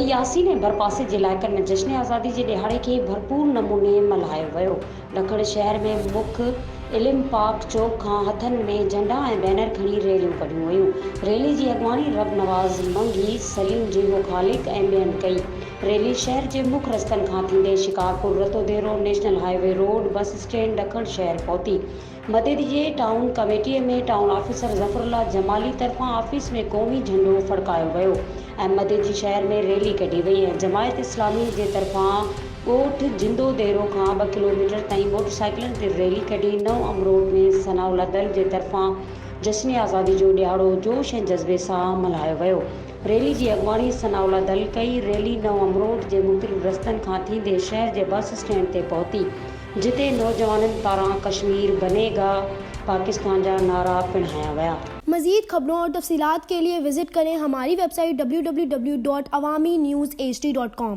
यासीन ऐं बरपासे जे इलाइक़नि में जश्न आज़ादी जे ॾिहाड़े खे भरपूर नमूने मल्हायो वियो। ॾखण शहर में मुख्य इल्म पार्क चौक खां हथनि में झंडा ऐं बैनर खणी रैलियूं कढियूं वयूं। रैली जी अॻुवाणी रब नवाज़ मंगी, सलीम जीवो ख़ालिक ऐं ॿियनि कई। रैली शहर जे मुख्य रस्तनि खां थींदे Shikarpur, Ratodero, national highway road, bus stand ॾखण शहर पहुती। मदेरी जे टाउन कमेटीअ में टाउन ऑफिसर ज़फरुल्लाह जमाली तरफ़ां ऑफिस में क़ौमी झंडो फड़कायो वियो ऐं मदेरी शहर में रैली कढी वई ऐं जमायत इस्लामी जे तरफ़ां ॻोठ जिंदोदेरो खां 2 किलोमीटर ताईं मोटरसाइकिलनि ते रैली कढी। नव अमरोड में सनाउल्लाह दल जे तरफ़ां जश्न आज़ादी जो ॾिहाड़ो जोश ऐं जज़्बे सां मल्हायो वियो। रैली जी अॻुवाणी सनाउल्लाह दल कई। रैली नव अमरोड जे मुख़्तलिफ़ रस्तनि खां थींदे शहर जे बस स्टैंड ते पहुती, जिते नौजवाननि पारां कश्मीर बनेगा पाकिस्तान जा नारा पिणहाया विया। मज़ीद खबरों और तफसीलात के लिए विजिट करें हमारी वेबसाइट www.awamiNewsHD.com।